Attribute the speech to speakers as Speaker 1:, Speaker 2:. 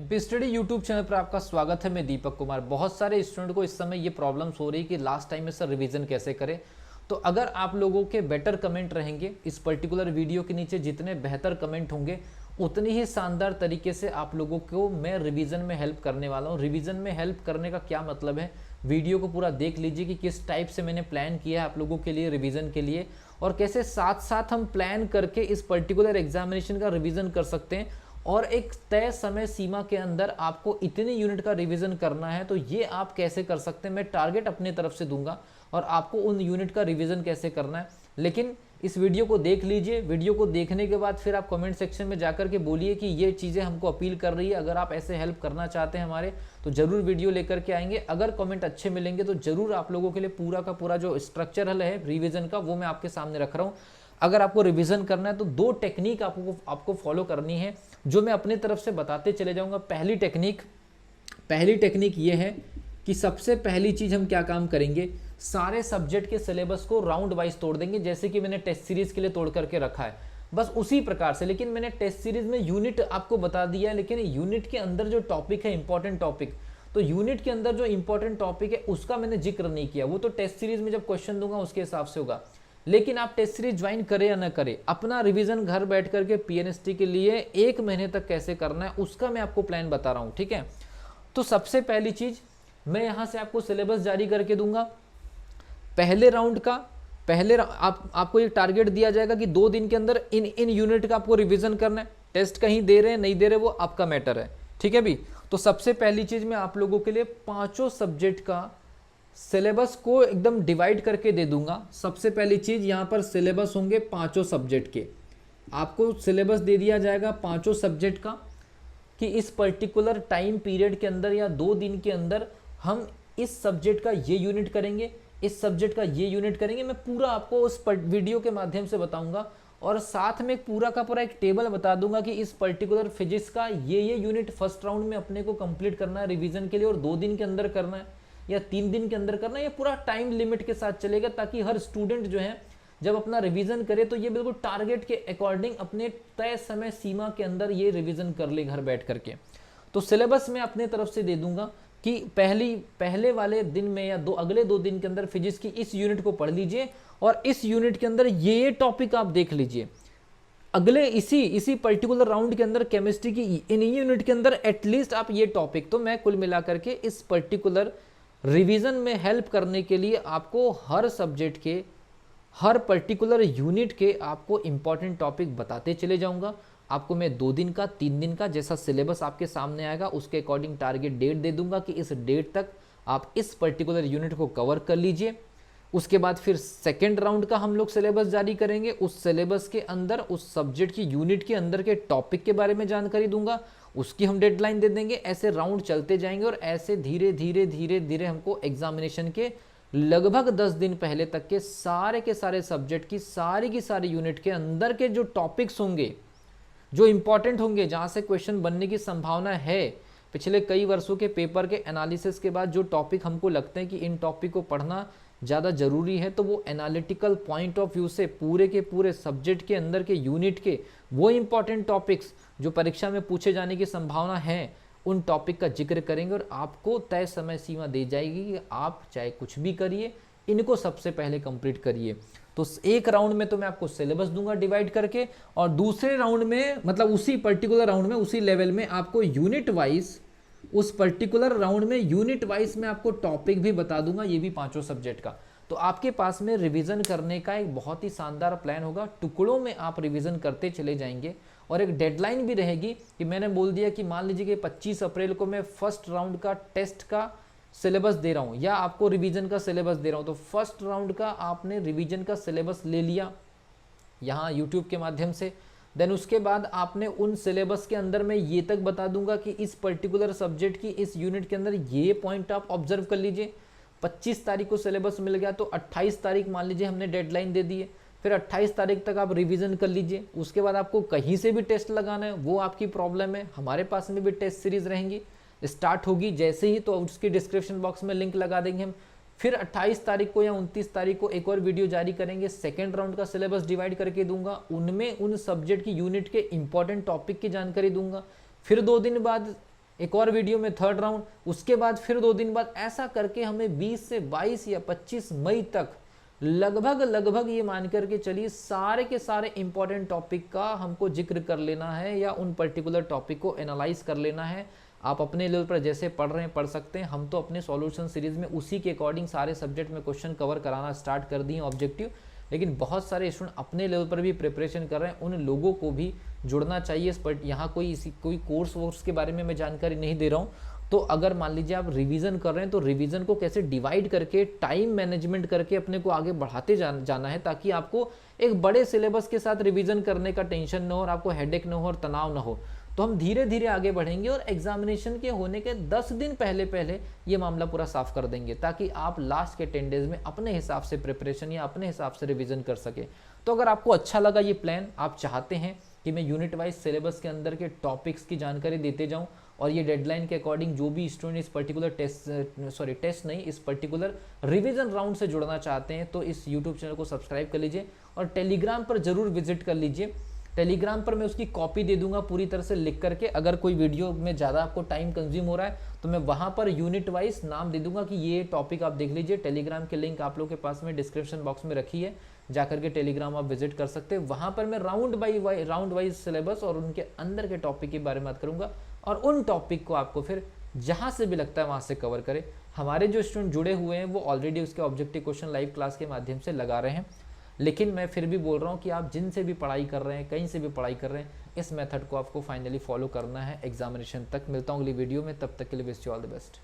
Speaker 1: MP study YouTube channel पर आपका स्वागत है। मैं दीपक कुमार। बहुत सारे स्टूडेंट को इस समय ये प्रॉब्लम्स हो रही है कि लास्ट टाइम में सर रिवीजन कैसे करें। तो अगर आप लोगों के बेटर कमेंट रहेंगे इस पर्टिकुलर वीडियो के नीचे, जितने बेहतर कमेंट होंगे उतनी ही शानदार तरीके से आप लोगों को मैं रिवीजन में हेल्प करने वाला हूँ। रिवीजन में हेल्प करने का क्या मतलब है, वीडियो को पूरा देख लीजिए कि किस टाइप से मैंने प्लान किया है आप लोगों के लिए रिवीजन के लिए, और कैसे साथ साथ हम प्लान करके इस पर्टिकुलर एग्जामिनेशन का रिवीजन कर सकते हैं। और एक तय समय सीमा के अंदर आपको इतने यूनिट का रिवीजन करना है, तो ये आप कैसे कर सकते हैं, मैं टारगेट अपने तरफ से दूंगा और आपको उन यूनिट का रिवीजन कैसे करना है। लेकिन इस वीडियो को देख लीजिए। वीडियो को देखने के बाद फिर आप कमेंट सेक्शन में जाकर के बोलिए कि ये चीज़ें हमको अपील कर रही है। अगर आप ऐसे हेल्प करना चाहते हैं हमारे, तो ज़रूर वीडियो लेकर के आएंगे। अगर कमेंट अच्छे मिलेंगे तो ज़रूर आप लोगों के लिए पूरा का पूरा जो स्ट्रक्चरल है रिवीजन का, वो मैं आपके सामने रख रहा हूँ। अगर आपको रिवीजन करना है तो दो टेक्निक आपको फॉलो करनी है, जो मैं अपने तरफ से बताते चले जाऊँगा। पहली टेक्निक ये है कि सबसे पहली चीज़ हम क्या काम करेंगे, सारे सब्जेक्ट के सिलेबस को राउंड वाइज तोड़ देंगे, जैसे कि मैंने टेस्ट सीरीज के लिए तोड़ करके रखा है, बस उसी प्रकार से। लेकिन मैंने टेस्ट सीरीज में यूनिट आपको बता दिया है, लेकिन यूनिट के अंदर जो टॉपिक है इंपॉर्टेंट टॉपिक, तो यूनिट के अंदर जो इंपॉर्टेंट टॉपिक है उसका मैंने जिक्र नहीं किया। वो तो टेस्ट सीरीज में जब क्वेश्चन दूंगा उसके हिसाब से होगा। लेकिन आप टेस्ट सीरीज ज्वाइन करें या ना करें, अपना रिवीजन घर बैठ करके पीएनएसटी के लिए 1 महीने तक कैसे करना है उसका मैं आपको प्लान बता रहा हूँ, ठीक है। तो सबसे पहली चीज मैं यहाँ से आपको सिलेबस जारी करके दूंगा। पहले राउंड का आपको एक टारगेट दिया जाएगा कि 2 दिन के अंदर इन यूनिट का आपको रिवीजन करना है। टेस्ट कहीं दे रहे हैं नहीं दे रहे वो आपका मैटर है, ठीक है भी। तो सबसे पहली चीज मैं आप लोगों के लिए 5 सब्जेक्ट का सिलेबस को एकदम डिवाइड करके दे दूंगा। सबसे पहली चीज यहाँ पर सिलेबस होंगे 5 सब्जेक्ट के। आपको सिलेबस दे दिया जाएगा 5 सब्जेक्ट का कि इस पर्टिकुलर टाइम पीरियड के अंदर या 2 दिन के अंदर हम इस सब्जेक्ट का ये यूनिट करेंगे, इस सब्जेक्ट का ये यूनिट करेंगे। मैं पूरा आपको उस वीडियो के माध्यम से बताऊंगा, और साथ में पूरा का पूरा एक टेबल बता दूंगा कि इस पर्टिकुलर फिजिक्स का ये यूनिट फर्स्ट राउंड में अपने को कंप्लीट करना है रिवीजन के लिए, और 2 दिन के अंदर करना है या 3 दिन के अंदर करना है। ये पूरा टाइम लिमिट के साथ चलेगा, ताकि हर स्टूडेंट जो है जब अपना रिवीजन करे तो ये बिल्कुल टारगेट के अकॉर्डिंग अपने तय समय सीमा के अंदर ये रिवीजन कर ले घर बैठ करके। तो सिलेबस मैं अपने तरफ से दे दूंगा कि पहले वाले दिन में या अगले 2 दिन के अंदर फिजिक्स की इस यूनिट को पढ़ लीजिए, और इस यूनिट के अंदर ये टॉपिक आप देख लीजिए। अगले इसी पर्टिकुलर राउंड के अंदर केमिस्ट्री की इन यूनिट के अंदर एटलीस्ट आप ये टॉपिक, तो मैं कुल मिलाकर के इस पर्टिकुलर रिवीजन में हेल्प करने के लिए आपको हर सब्जेक्ट के हर पर्टिकुलर यूनिट के आपको इंपॉर्टेंट टॉपिक बताते चले जाऊंगा। आपको मैं 2 दिन का 3 दिन का जैसा सिलेबस आपके सामने आएगा उसके अकॉर्डिंग टारगेट डेट दे दूंगा कि इस डेट तक आप इस पर्टिकुलर यूनिट को कवर कर लीजिए। उसके बाद फिर सेकेंड राउंड का हम लोग सिलेबस जारी करेंगे। उस सिलेबस के अंदर उस सब्जेक्ट की यूनिट के अंदर के टॉपिक के बारे में जानकारी दूंगा, उसकी हम डेडलाइन दे देंगे। ऐसे राउंड चलते जाएंगे और ऐसे धीरे धीरे हमको एग्जामिनेशन के लगभग 10 दिन पहले तक के सारे सब्जेक्ट की सारी यूनिट के अंदर के जो टॉपिक्स होंगे, जो इंपॉर्टेंट होंगे, जहां से क्वेश्चन बनने की संभावना है, पिछले कई वर्षों के पेपर के एनालिसिस के बाद जो टॉपिक हमको लगते हैं कि इन टॉपिक को पढ़ना ज़्यादा जरूरी है, तो वो एनालिटिकल पॉइंट ऑफ व्यू से पूरे के पूरे सब्जेक्ट के अंदर के यूनिट के वो इंपॉर्टेंट टॉपिक्स जो परीक्षा में पूछे जाने की संभावना है, उन टॉपिक का जिक्र करेंगे। और आपको तय समय सीमा दी जाएगी कि आप चाहे कुछ भी करिए, इनको सबसे पहले कंप्लीट करिए। तो एक राउंड में तो मैं आपको सिलेबस दूंगा डिवाइड करके, और दूसरे राउंड में मतलब उसी पर्टिकुलर राउंड में उसी लेवल में आपको यूनिट वाइज, उस पर्टिकुलर राउंड में यूनिट वाइज में आपको टॉपिक भी बता दूंगा, ये भी 5 सब्जेक्ट का। तो आपके पास में रिवीजन करने का एक बहुत ही शानदार प्लान होगा। टुकड़ों में आप रिवीजन करते चले जाएंगे, और एक डेडलाइन भी रहेगी कि मैंने बोल दिया कि मान लीजिए कि 25 अप्रैल को मैं फर्स्ट राउंड का टेस्ट का सिलेबस दे रहा हूं या आपको रिवीजन का सिलेबस दे रहा हूं। तो फर्स्ट राउंड का आपने रिवीजन का सिलेबस ले लिया यहाँ यूट्यूब के माध्यम से, देन उसके बाद आपने उन सिलेबस के अंदर मैं ये तक बता दूंगा कि इस पर्टिकुलर सब्जेक्ट की इस यूनिट के अंदर ये पॉइंट आप ऑब्जर्व कर लीजिए। 25 तारीख को सिलेबस मिल गया, तो 28 तारीख मान लीजिए हमने डेडलाइन दे दी है, फिर 28 तारीख तक आप रिवीजन कर लीजिए। उसके बाद आपको कहीं से भी टेस्ट लगाना है वो आपकी प्रॉब्लम है, हमारे पास में भी टेस्ट सीरीज रहेंगी, स्टार्ट होगी जैसे ही तो उसकी डिस्क्रिप्शन बॉक्स में लिंक लगा देंगे हम। फिर 28 तारीख को या 29 तारीख को एक और वीडियो जारी करेंगे, सेकेंड राउंड का सिलेबस डिवाइड करके दूंगा, उनमें उन सब्जेक्ट की यूनिट के इंपॉर्टेंट टॉपिक की जानकारी दूंगा। फिर 2 दिन बाद एक और वीडियो में थर्ड राउंड, उसके बाद फिर 2 दिन बाद, ऐसा करके हमें 20 से 22 या 25 मई तक लगभग ये मान करके चलिए सारे के सारे इंपॉर्टेंट टॉपिक का हमको जिक्र कर लेना है या उन पर्टिकुलर टॉपिक को एनालाइज कर लेना है। आप अपने लेवल पर जैसे पढ़ रहे हैं पढ़ सकते हैं, हम तो अपने सॉल्यूशन सीरीज में उसी के अकॉर्डिंग सारे सब्जेक्ट में क्वेश्चन कवर कराना स्टार्ट कर दिए ऑब्जेक्टिव। लेकिन बहुत सारे स्टूडेंट अपने लेवल पर भी प्रिपरेशन कर रहे हैं, उन लोगों को भी जुड़ना चाहिए। बट यहाँ कोई कोर्स वोर्स के बारे में मैं जानकारी नहीं दे रहा हूँ। तो अगर मान लीजिए आप रिवीजन कर रहे हैं तो रिवीजन को कैसे डिवाइड करके टाइम मैनेजमेंट करके अपने को आगे बढ़ाते जाना है, ताकि आपको एक बड़े सिलेबस के साथ रिवीजन करने का टेंशन न हो और आपको हेडेक न हो और तनाव न हो। तो हम धीरे धीरे आगे बढ़ेंगे और एग्जामिनेशन के होने के 10 दिन पहले ये मामला पूरा साफ कर देंगे, ताकि आप लास्ट के 10 डेज में अपने हिसाब से प्रिपरेशन या अपने हिसाब से रिवीजन कर सके। तो अगर आपको अच्छा लगा ये प्लान, आप चाहते हैं कि मैं यूनिट वाइज सिलेबस के अंदर के टॉपिक्स की जानकारी देते जाऊं और ये डेडलाइन के अकॉर्डिंग जो भी स्टूडेंट इस पर्टिकुलर टेस्ट नहीं, इस पर्टिकुलर रिवीजन राउंड से जुड़ना चाहते हैं, तो इस यूट्यूब चैनल को सब्सक्राइब कर लीजिए और टेलीग्राम पर जरूर विजिट कर लीजिए। टेलीग्राम पर मैं उसकी कॉपी दे दूंगा पूरी तरह से लिख करके। अगर कोई वीडियो में ज़्यादा आपको टाइम कंज्यूम हो रहा है तो मैं वहाँ पर यूनिट वाइज नाम दे दूंगा कि ये टॉपिक आप देख लीजिए। टेलीग्राम के लिंक आप लोग के पास में डिस्क्रिप्शन बॉक्स में रखी है, जाकर के टेलीग्राम आप विजिट कर सकते हैं। वहाँ पर मैं राउंड वाइज सिलेबस और उनके अंदर के टॉपिक के बारे में बात करूँगा और उन टॉपिक को आपको फिर जहाँ से भी लगता है वहाँ से कवर करें। हमारे जो स्टूडेंट जुड़े हुए हैं वो ऑलरेडी उसके ऑब्जेक्टिव क्वेश्चन लाइव क्लास के माध्यम से लगा रहे हैं, लेकिन मैं फिर भी बोल रहा हूँ कि आप जिनसे भी पढ़ाई कर रहे हैं, कहीं से भी पढ़ाई कर रहे हैं, इस मेथड को आपको फाइनली फॉलो करना है एग्जामिनेशन तक। मिलता हूँ अगली वीडियो में, तब तक के लिए wish you all the best.